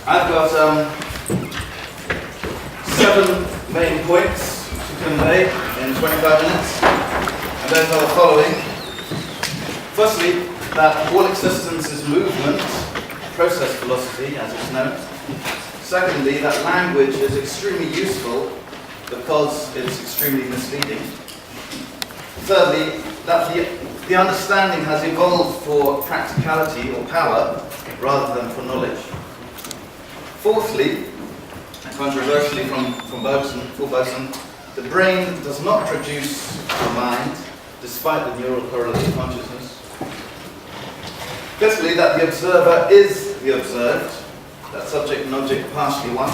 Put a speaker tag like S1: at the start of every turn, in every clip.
S1: I've got 7 main points to convey in 25 minutes, and those are the following. Firstly, that all existence is movement, process philosophy as it's known. Secondly, that language is extremely useful because it's extremely misleading. Thirdly, that the understanding has evolved for practicality or power rather than for knowledge. Fourthly, and controversially for Bergson, the brain does not produce the mind despite the neural correlate of consciousness. Fifthly, that the observer is the observed, that subject and object are partially one.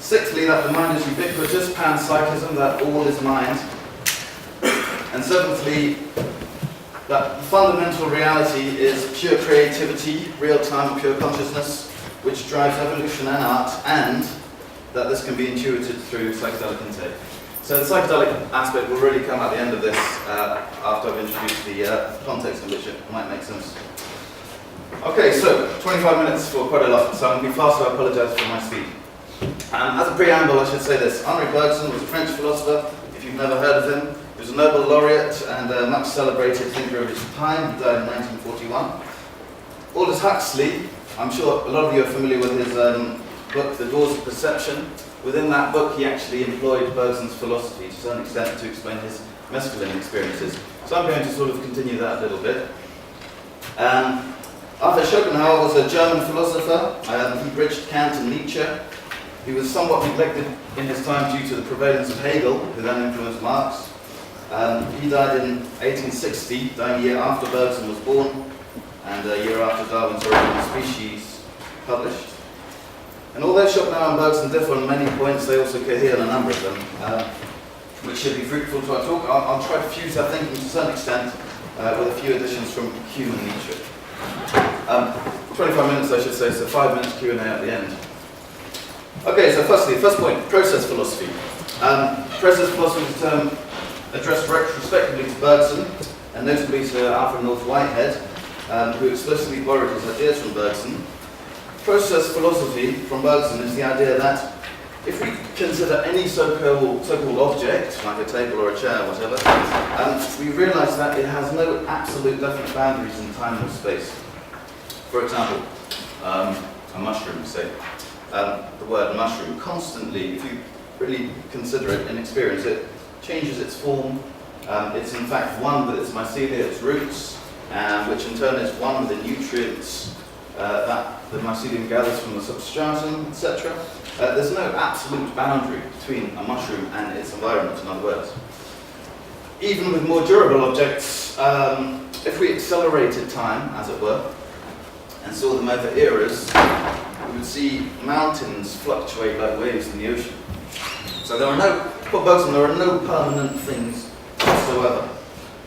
S1: Sixthly, that the mind is ubiquitous, panpsychism, that all is mind. And seventhly, that the fundamental reality is pure creativity, real-time pure consciousness, which drives evolution and art, and that this can be intuited through psychedelic intake. So the psychedelic aspect will really come at the end of this, after I've introduced the context in which it might make sense. Okay, so 25 minutes for quite a lot, so I'm going to be fast, so I apologize for my speed. As a preamble, I should say this. Henri Bergson was a French philosopher, if you've never heard of him. He was a Nobel laureate and a much celebrated thinker of his time. He died in 1941. Aldous Huxley, I'm sure a lot of you are familiar with his book, The Doors of Perception. Within that book, he actually employed Bergson's philosophy to some extent to explain his mescaline experiences. So I'm going to sort of continue that a little bit. Arthur Schopenhauer was a German philosopher. He bridged Kant and Nietzsche. He was somewhat neglected in his time due to the prevalence of Hegel, who then influenced Marx. He died in 1860, dying a year after Bergson was born, and a year after Darwin's Origin of Species published. And although Schopenhauer and Bergson differ on many points, they also cohere on a number of them, which should be fruitful to our talk. I'll try to fuse our thinking to some extent with a few additions from Hume and Nietzsche. 25 minutes, I should say, so 5 minutes Q&A at the end. Okay, so firstly, first point, process philosophy. Process philosophy is a term addressed retrospectively to Bergson, and notably to Alfred North Whitehead, who explicitly borrowed his ideas from Bergson. Process philosophy from Bergson is the idea that if we consider any so-called object, like a table or a chair, whatever, we realize that it has no absolute definite boundaries in time or space. For example, a mushroom, say. The word mushroom constantly, if you really consider it and experience it, changes its form. It's in fact one with its mycelia, its roots, which in turn is one with the nutrients that the mycelium gathers from the substratum, etc. There's no absolute boundary between a mushroom and its environment, in other words. Even with more durable objects, if we accelerated time, as it were, and saw them over eras, we would see mountains fluctuate like waves in the ocean. So for Bergson, there are no permanent things whatsoever.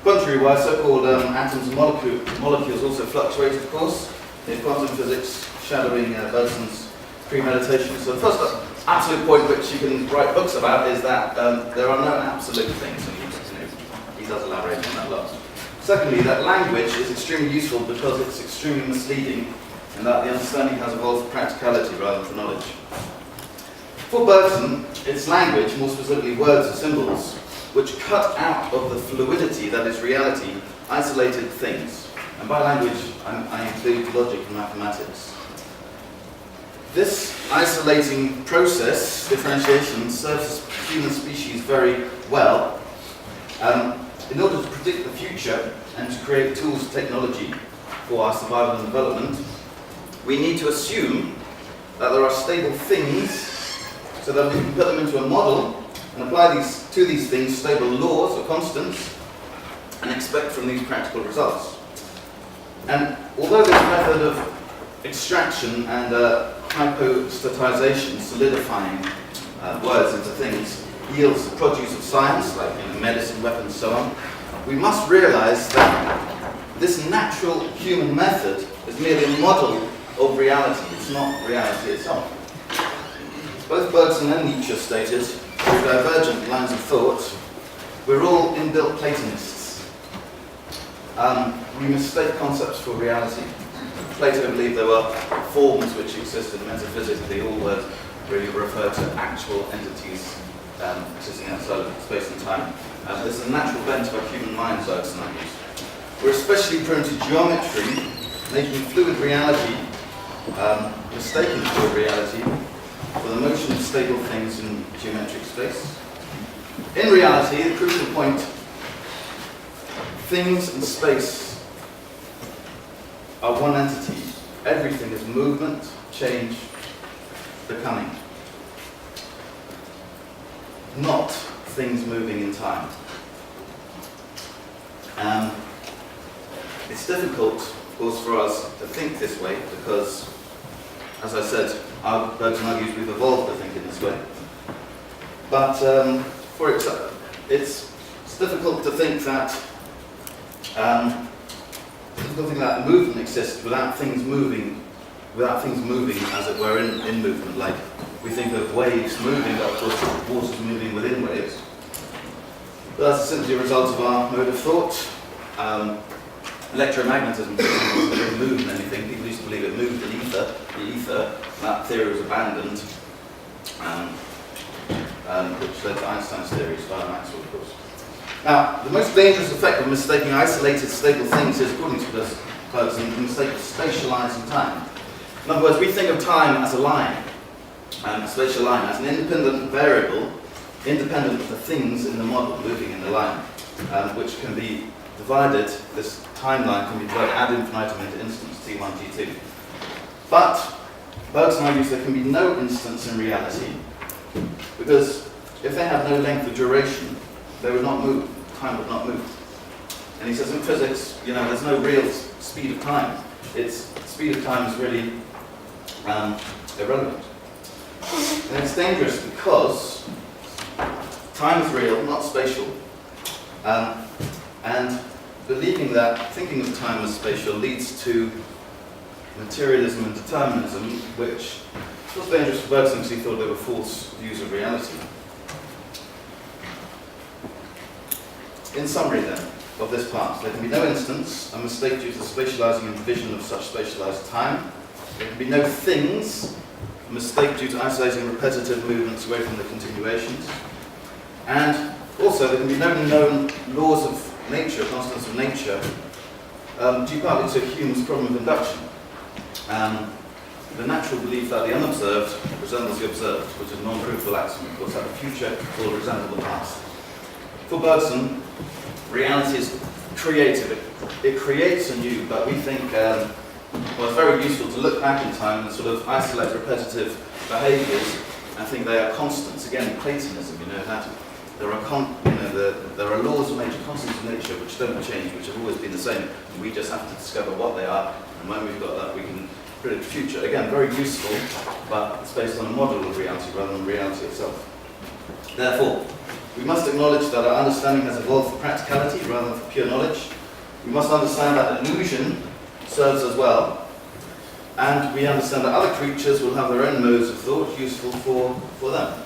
S1: Contrary-wise, so-called atoms and molecules also fluctuate, of course, in quantum physics, shadowing Bergson's premeditation. So the first absolute point which you can write books about is that there are no absolute things, and he does elaborate on that a lot. Secondly, that language is extremely useful because it's extremely misleading, and that the understanding has evolved for practicality rather than for knowledge. For Bergson, it's language, more specifically words and symbols, which cut out of the fluidity that is reality, isolated things. And by language, I include logic and mathematics. This isolating process, differentiation, serves the human species very well. In order to predict the future and to create tools and technology for our survival and development, we need to assume that there are stable things so that we can put them into a model and apply to these things stable laws or constants and expect from these practical results. And although this method of extraction and hypostatization, solidifying words into things, yields the produce of science, like medicine, weapons, so on, we must realize that this natural human method is merely a model of reality. It's not reality itself. Both Bergson and Nietzsche stated, through divergent lines of thought, we're all inbuilt Platonists. We mistake concepts for reality. Plato believed there were forms which existed metaphysically, all words really refer to actual entities existing outside of space and time. This is a natural bent of our human minds, Bergson argues. We're especially prone to geometry, making fluid reality, mistaken fluid reality, for the motion of stable things in geometric space. In reality, the crucial point, things and space are one entity. Everything is movement, change, becoming. Not things moving in time. It's difficult, of course, for us to think this way because, as I said, Bergson argues we've evolved to think in this way. But for example, it's difficult to think that movement exists without things moving, as it were, in movement. Like we think of waves moving, but of course water's moving within waves. But that's simply a result of our mode of thought. Electromagnetism doesn't move in anything. People used to believe it moved in ether. The ether, that theory was abandoned, which led to Einstein's theory, Spider Maxwell, of course. Now, the most dangerous effect of mistaking isolated, stable things is, according to this person, the mistake of spatializing time. In other words, we think of time as a line, a spatial line, as an independent variable, independent of the things in the model moving in the line, which can be divided, this timeline can be divided ad infinitum into instants, t1, t2. But Bergson argues there can be no instance in reality, because if they have no length of duration, they would not move, time would not move. And he says in physics, there's no real speed of time. Speed of time is really irrelevant. And it's dangerous because time is real, not spatial. And believing that, thinking of time as spatial, leads to materialism and determinism, which was dangerous for Bergson because he thought they were false views of reality. In summary then, of this part, there can be no instance, a mistake due to the spatializing and division of such spatialized time. There can be no things, a mistake due to isolating repetitive movements away from the continuations. And also, there can be no known laws of nature, constants of nature, due partly to Hume's problem of induction. The natural belief that the unobserved resembles the observed, which is a non-provable axiom, of course, that the future will resemble the past. For Bergson, reality is creative. It creates anew, but we think it's very useful to look back in time and sort of isolate repetitive behaviours and think they are constants. Again, Platonism, that there are laws of nature, constants of nature, which don't change, which have always been the same, and we just have to discover what they are, and when we've got that, we can predict the future. Again, very useful, but it's based on a model of reality rather than reality itself. Therefore, we must acknowledge that our understanding has evolved for practicality rather than for pure knowledge. We must understand that illusion serves us well, and we understand that other creatures will have their own modes of thought useful for them.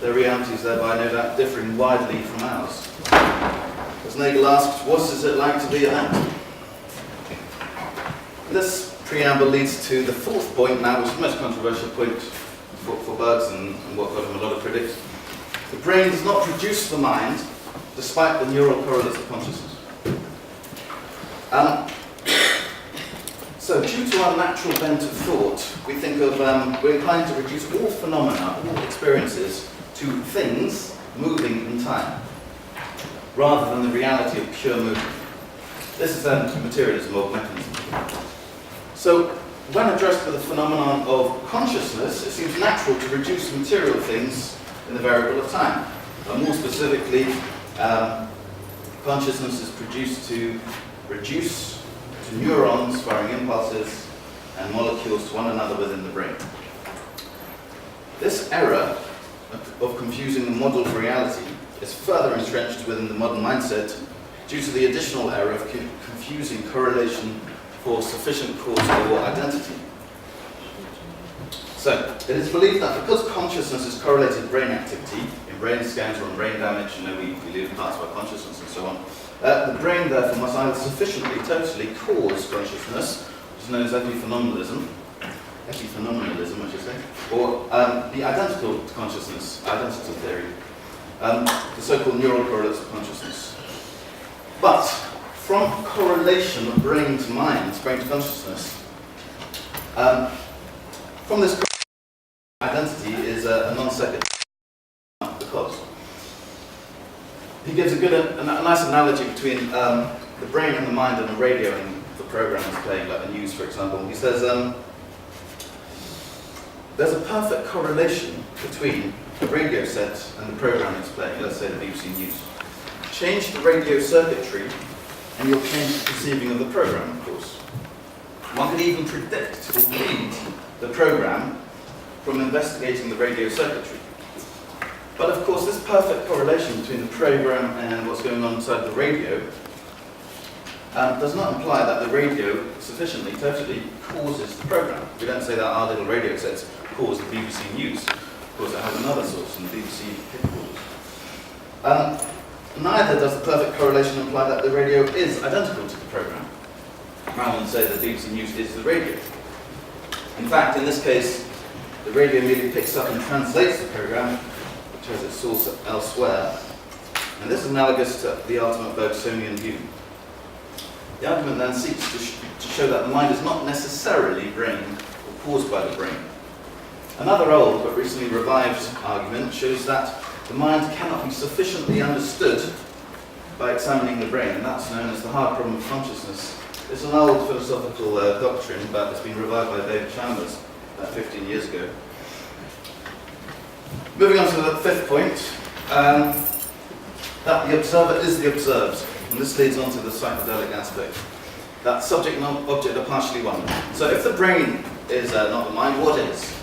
S1: Their realities thereby no doubt differing widely from ours. As Nagel asked, what is it like to be an actor? This preamble leads to the fourth point now, which is the most controversial point for Bergson and what got him a lot of critics. The brain does not produce the mind, despite the neural correlates of consciousness. So, due to our natural bent of thought, we think of, we're inclined to reduce all phenomena, all experiences, to things moving in time, rather than the reality of pure movement. This is then materialism or mechanism. So, when addressed with the phenomenon of consciousness, it seems natural to reduce material things in the variable of time. More specifically, consciousness is produced to reduce to neurons firing impulses and molecules to one another within the brain. This error of confusing the model of reality is further entrenched within the modern mindset due to the additional error of confusing correlation for sufficient cause or identity. So, it is believed that because consciousness is correlated with brain activity, in brain scans or in brain damage, we lose parts of our consciousness and so on, the brain therefore must either sufficiently, totally cause consciousness, which is is known as epiphenomenalism, I should say, or the identical consciousness, identical theory, the so-called neural correlates of consciousness. But from correlation of brain to mind, brain to consciousness, from this identity is a non sequitur, because he gives a nice analogy between the brain and the mind and the radio and the program is playing, like the news, for example. He says there's a perfect correlation between the radio set and the program it's playing, let's say the BBC News. Change the radio circuitry and you'll change the perceiving of the program, of course. One could even predict or read the program from investigating the radio circuitry. But of course, this perfect correlation between the program and what's going on inside the radio does not imply that the radio sufficiently, totally causes the program. We don't say that our little radio sets cause the BBC News. Of course, it has another source in the BBC headquarters. Neither does the perfect correlation imply that the radio is identical to the program. Rather than say that the BBC News is the radio. In fact, in this case, the radio merely picks up and translates the program, which has its source elsewhere. And this is analogous to the ultimate Bergsonian view. The argument then seeks to show that the mind is not necessarily brain or caused by the brain. Another old but recently revived argument shows that the mind cannot be sufficiently understood by examining the brain, and that's known as the hard problem of consciousness. It's an old philosophical doctrine, but it's been revived by David Chalmers about 15 years ago. Moving on to the fifth point, that the observer is the observed. And this leads on to the psychedelic aspect. That subject and object are partially one. So if the brain is not the mind, what is?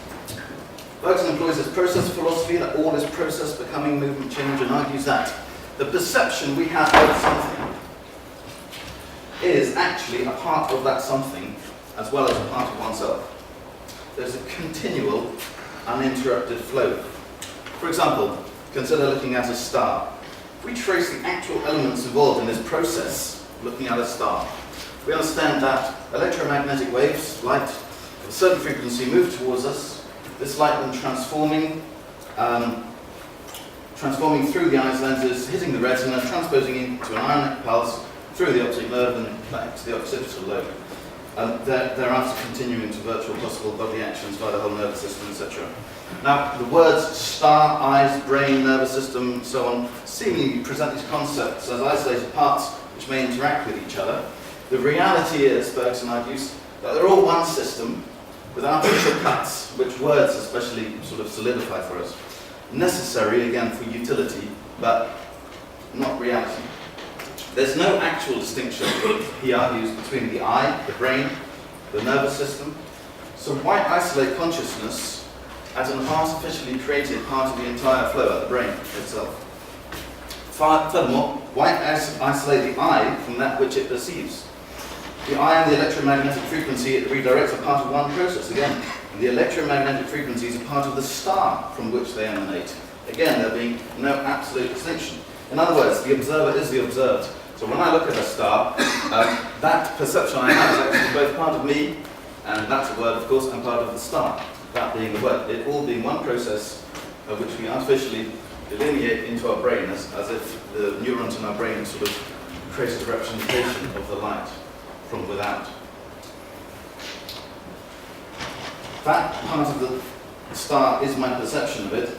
S1: Bergson employs this process philosophy that all is process, becoming, movement, change, and argues that the perception we have of something is actually a part of that something as well as a part of oneself. There's a continual, uninterrupted flow. For example, consider looking at a star. If we trace the actual elements involved in this process, looking at a star, we understand that electromagnetic waves, light of a certain frequency, move towards us. This light then transforming through the eye's lenses, hitting the retina, transposing into an ionic pulse through the optic nerve and back to the occipital lobe. Thereafter continuing to virtual possible bodily actions via the whole nervous system, etc. Now, the words star, eyes, brain, nervous system, so on, seemingly present these concepts as isolated parts which may interact with each other. The reality is, Bergson argues, that they're all one system with artificial cuts, which words especially sort of solidify for us. Necessary, again, for utility, but not reality. There's no actual distinction, he argues, between the eye, the brain, the nervous system. So why isolate consciousness as an artificially created part of the entire flow of the brain itself? Furthermore, why isolate the eye from that which it perceives? The eye and the electromagnetic frequency it redirects are part of one process again. And the electromagnetic frequencies are part of the star from which they emanate. Again, there being no absolute distinction. In other words, the observer is the observed. So when I look at a star, that perception I have is actually both part of me, and that's a word, of course, and part of the star, that being the word. It all being one process which we artificially delineate into our brain as if the neurons in our brain sort of created a representation of the light from without. That part of the star is my perception of it.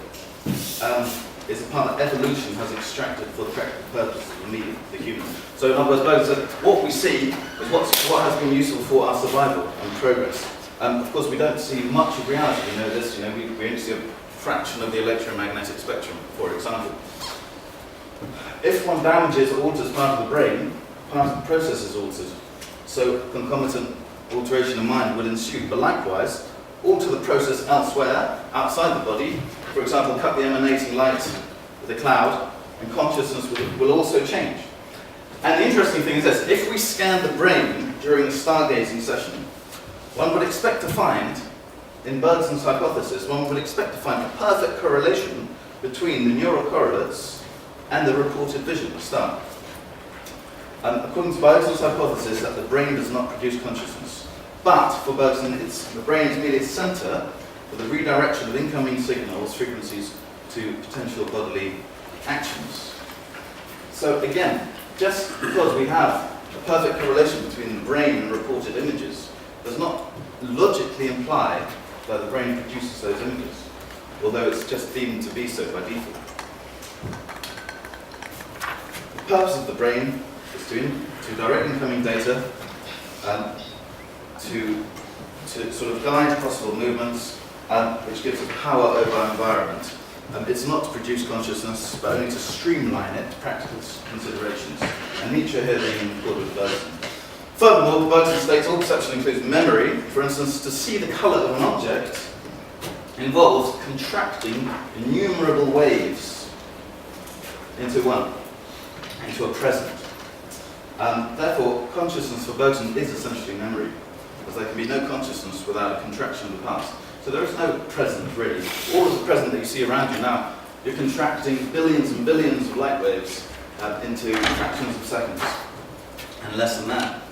S1: Is a part that evolution has extracted for the practical purposes of me, the human. So in other words, Bergson said, what we see is what has been useful for our survival and progress. Of course, we don't see much of reality. We know this. We only see a fraction of the electromagnetic spectrum, for example. If one damages or alters part of the brain, part of the process is altered. So concomitant alteration of mind will ensue. But likewise, alter the process elsewhere, outside the body. For example, cut the emanating light with a cloud, and consciousness will also change. And the interesting thing is this: if we scan the brain during a stargazing session, one would expect to find, in Bergson's hypothesis, one would expect to find a perfect correlation between the neural correlates and the reported vision of the star. According to Bergson's hypothesis that the brain does not produce consciousness, But for Bergson, the brain is merely a center for the redirection of incoming signals, frequencies, to potential bodily actions. So again, just because we have a perfect correlation between the brain and reported images does not logically imply that the brain produces those images, although it's just deemed to be so by default. The purpose of the brain is to direct incoming data, to sort of guide possible movements, which gives us power over our environment. It's not to produce consciousness, but only to streamline it to practical considerations. And Nietzsche here being in accord with Bergson. Furthermore, Bergson states all perception includes memory. For instance, to see the colour of an object involves contracting innumerable waves into a present. Therefore, consciousness for Bergson is essentially memory, because there can be no consciousness without a contraction of the past. So there is no present, really. All of the present that you see around you now, you're contracting billions and billions of light waves into fractions of seconds, and less than that.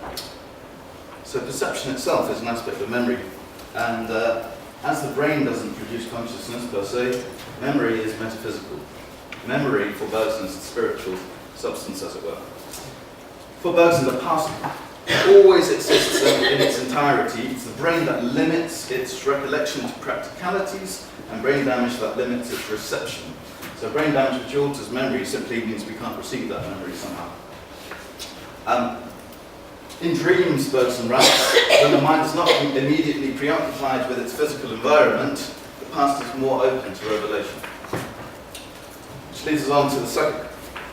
S1: So perception itself is an aspect of memory, and as the brain doesn't produce consciousness per se, memory is metaphysical. Memory, for Bergson, is a spiritual substance, as it were. For Bergson, the past always exists in its entirety. It's the brain that limits its recollection to practicalities, and brain damage that limits its reception. So brain damage which alters memory simply means we can't receive that memory somehow. In dreams, Bergson writes, when the mind is not immediately preoccupied with its physical environment, the past is more open to revelation. Which leads us on to the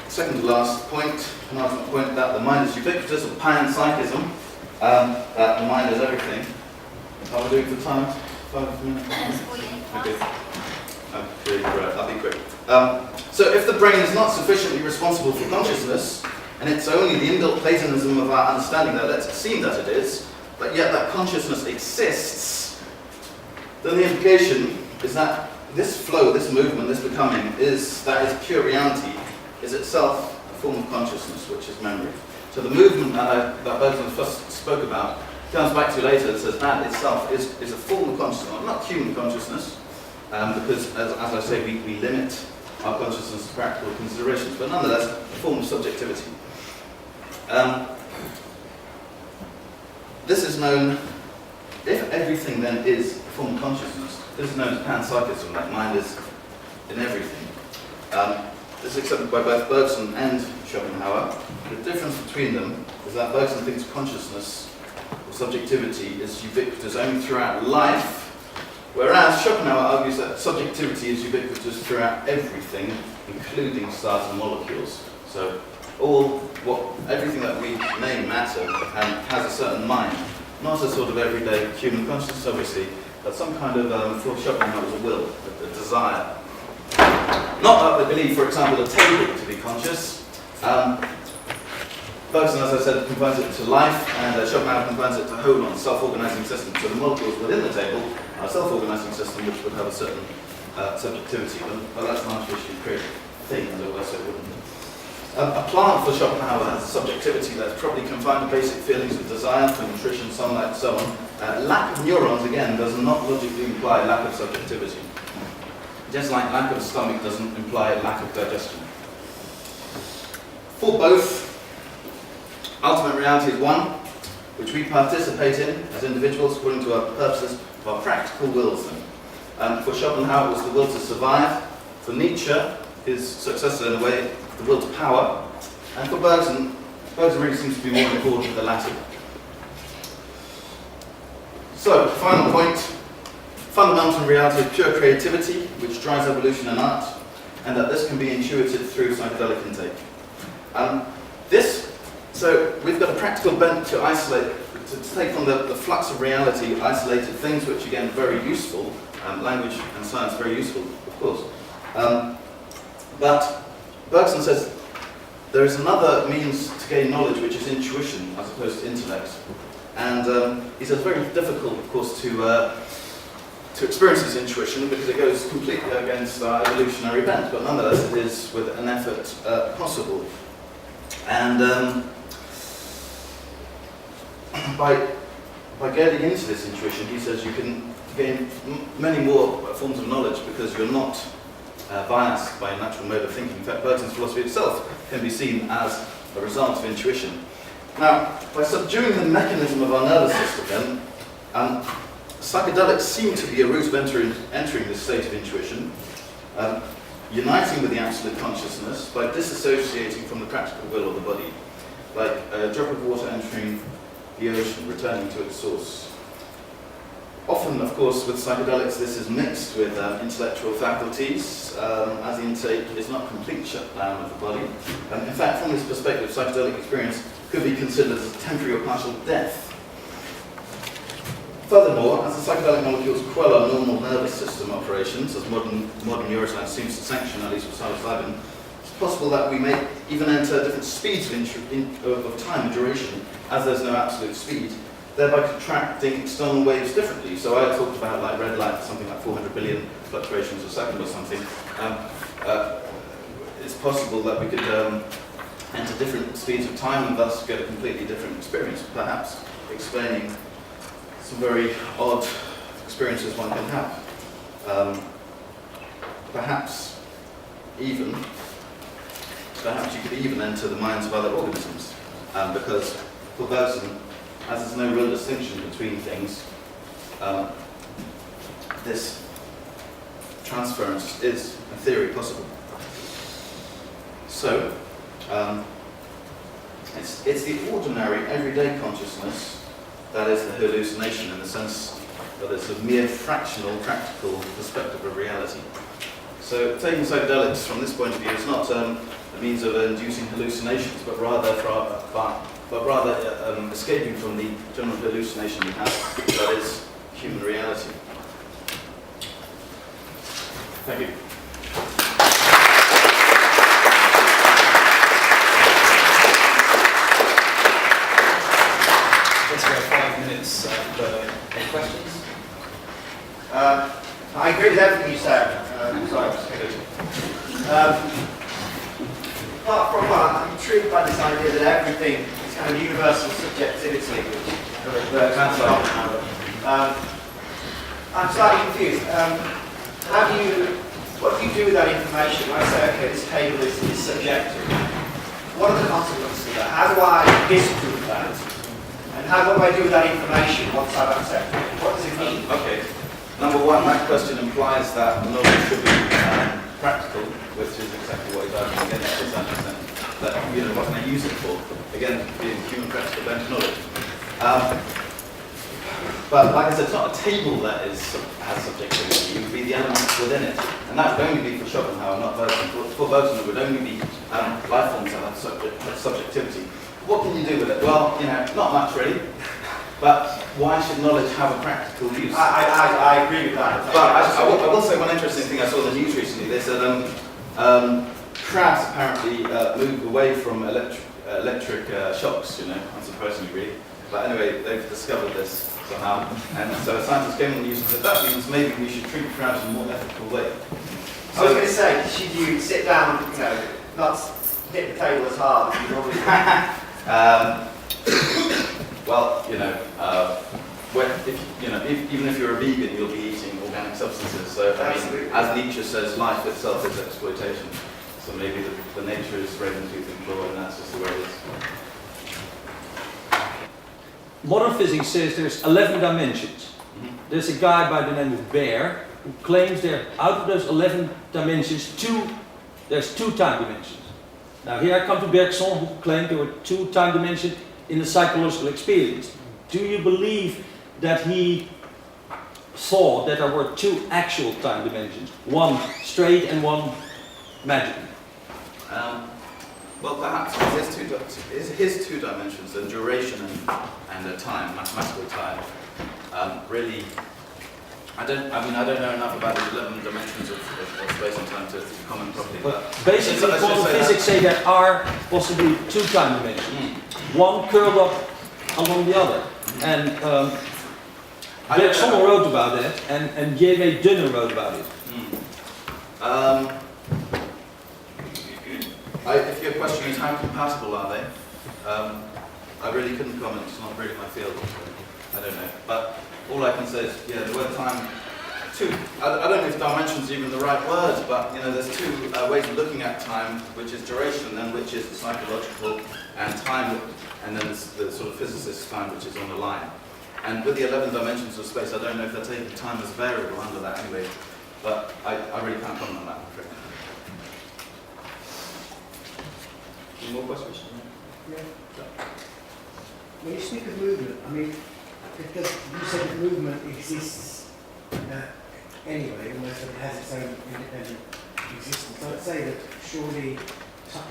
S1: second to last point, penultimate point, that the mind is ubiquitous, or panpsychism, that the mind is everything. How are we doing for time? 5 minutes? Okay. Okay, right, I'll be quick. So if the brain is not sufficiently responsible for consciousness, and it's only the inbuilt Platonism of our understanding that lets it seem that it is, but yet that consciousness exists, then the implication is that this flow, this movement, this becoming, that is pure reality, is itself a form of consciousness, which is memory. So the movement that Bergson first spoke about comes back to later and says that itself is a form of consciousness, not human consciousness, because as I say, we limit our consciousness to practical considerations, but nonetheless, a form of subjectivity. This is known, if everything then is a form of consciousness, this is known as panpsychism, that mind is in everything. This is accepted by both Bergson and Schopenhauer. The difference between them is that Bergson thinks consciousness or subjectivity is ubiquitous only throughout life, whereas Schopenhauer argues that subjectivity is ubiquitous throughout everything, including stars and molecules. So everything that we name matter and has a certain mind, not a sort of everyday human consciousness, obviously, but some kind of, for Schopenhauer, was a will, a desire. Not that they believe, for example, a table to be conscious. Bergson, as I said, confines it to life, and Schopenhauer confines it to holon, self-organizing system. So the molecules within the table are a self-organizing system which would have a certain subjectivity, but that's an artificially created thing, as it were, so it wouldn't. A plant for Schopenhauer has a subjectivity that's probably confined to basic feelings of desire for nutrition, sunlight, and so on. Lack of neurons, again, does not logically imply lack of subjectivity. Just like lack of a stomach doesn't imply lack of digestion. For both, ultimate reality is one, which we participate in as individuals according to our purposes of our practical wills. For Schopenhauer, it was the will to survive. For Nietzsche, his successor in a way, the will to power. And for Bergson really seems to be more in accord with the latter. So, final point. Fundamental reality of pure creativity, which drives evolution in art, and that this can be intuited through psychedelic intake. So we've got a practical bent to isolate, to take from the flux of reality isolated things, which again are very useful, language and science very useful, of course. But Bergson says there is another means to gain knowledge, which is intuition as opposed to intellect. And he says very difficult, of course, to experience this intuition because it goes completely against our evolutionary bent, but nonetheless it is with an effort possible. And by getting into this intuition, he says you can gain many more forms of knowledge because you're not biased by a natural mode of thinking. In fact, Bergson's philosophy itself can be seen as a result of intuition. Now, by subduing the mechanism of our nervous system, then, psychedelics seem to be a route of entering this state of intuition, uniting with the absolute consciousness by disassociating from the practical will of the body, like a drop of water entering the ocean, returning to its source. Often, of course, with psychedelics, this is mixed with intellectual faculties, as the intake is not complete shutdown of the body. In fact, from this perspective, psychedelic experience could be considered as a temporary or partial death. Furthermore, as the psychedelic molecules quell our normal nervous system operations, as modern neuroscience seems to sanction, at least with psilocybin, it's possible that we may even enter different speeds of time and duration, as there's no absolute speed, thereby contracting external waves differently. So I talked about like red light, something like 400 billion fluctuations a second or something. It's possible that we could enter different speeds of time and thus get a completely different experience, perhaps explaining some very odd experiences one can have. Perhaps you could even enter the minds of other organisms, because for Bergson, as there's no real distinction between things, this transference is, in theory, possible. So, it's the ordinary, everyday consciousness that is the hallucination, in the sense that it's a mere fractional, practical perspective of reality. So, taking psychedelics from this point of view is not a means of inducing hallucinations, but rather escaping from the general hallucination we have, that is human reality. Thank you.
S2: Let's go 5 minutes for any questions.
S3: I agree with everything you said. Apart from that, I'm intrigued by this idea that everything is kind of universal subjectivity, which I'm slightly confused. What do you do with that information? When I say, okay, this table is subjective, what are the consequences of that? How do I disprove that? And what do I do with that information once I've accepted it? What does it mean?
S1: Okay. Number one, that question implies that knowledge should be practical, which is exactly what he's arguing against to some extent. That, what can I use it for? Again, being human practical bench knowledge. But like I said, it's not a table that has subjectivity, it would be the elements within it. And that would only be for Schopenhauer, not Bergson. For Bergson, it would only be life forms that have subjectivity. What can you do with it? Well, not much really. But why should knowledge have a practical use?
S3: I agree with that.
S1: But I will say one interesting thing I saw in the news recently. They said crabs apparently move away from electric shocks, unsurprisingly really. But anyway, they've discovered this somehow. And so a scientist came on the news and said, that means maybe we should treat crabs in a more ethical way.
S3: I was going to say, should you sit down, not hit the table as hard as you normally do?
S1: Well, even if you're a vegan, you'll be eating organic substances. So, as Nietzsche says, life itself is exploitation. So maybe the nature is raven-toothed and claw, and that's just the way it is.
S4: Modern physics says there's 11 dimensions. There's a guy by the name of Baer who claims that out of those 11 dimensions, there's two time dimensions. Now here I come to Bergson, who claimed there were two time dimensions in the psychological experience. Do you believe that he thought that there were two actual time dimensions, one straight and one magical?
S1: Well, perhaps his two dimensions, the duration and the time, mathematical time. Really, I don't know enough about the 11 dimensions of space and time to comment properly. But
S4: basically, quantum physics say there are possibly two time dimensions. One curled up along the other. And Bergson wrote about that, and J.W. Dunner wrote about it.
S1: If your question is how compatible are they, I really couldn't comment. It's not really my field. I don't know. But all I can say is, yeah, the word time. I don't know if dimensions are even the right word, but there's two ways of looking at time, which is duration, and then which is the psychological, and time, and then there's the sort of physicist time, which is on the line. And with the 11 dimensions of space, I don't know if they're taking time as a variable under that anyway, but I really can't comment on that, I'm afraid. Any more questions?
S5: Yeah. When you speak of movement, I mean, because you said that movement exists anyway, almost it has its own independent existence. I'd say that surely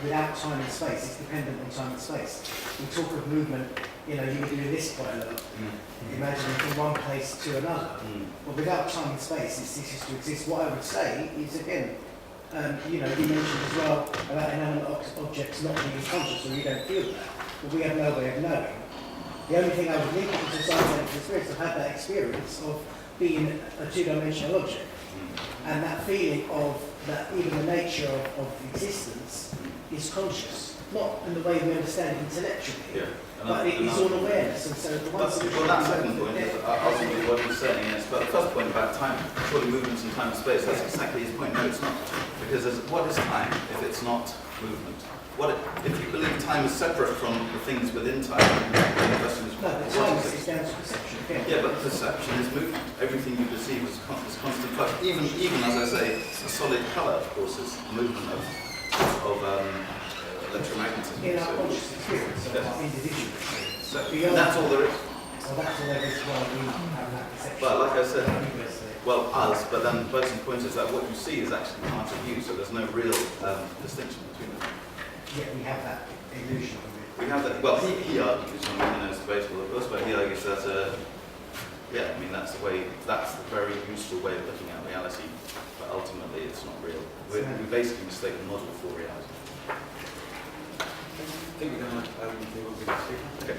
S5: without time and space, it's dependent on time and space. We talk of movement, you do this quite a lot. Imagining from one place to another. But without time and space, it ceases to exist. What I would say is, again, you mentioned as well about inanimate objects not being conscious, or you don't feel that. But we have no way of knowing. The only thing I would link it to psychedelic experience, I've had that experience of being a two-dimensional object. And that feeling of that even the nature of existence is conscious. Not in the way we understand it intellectually, but it is all awareness. And so the one
S1: well, that second point is ultimately what he's saying, yes. But the first point about time, surely movements in time and space, that's exactly his point. No, it's not. Because what is time if it's not movement? If you believe time is separate from the things within time, then the question is,
S5: no, time is down to perception again.
S1: Yeah, but perception is movement. Everything you perceive is constant flux. Even as I say, a solid colour, of course, is a movement of electromagnetism.
S5: In our conscious experience of our individual experience.
S1: So, and that's all there is.
S5: Well, that's all there is while we have that perception.
S1: Well, like I said, us, but then Bergson's point is that what you see is actually part of you, so there's no real distinction between them.
S5: Yet we have that illusion of it.
S1: We have that. Well, he argues, it's debatable, of course, but he argues that, that's the very useful way of looking at reality, but ultimately it's not real. We basically mistake the model for reality.
S2: I think we're going to move on to the next speaker.
S1: Okay.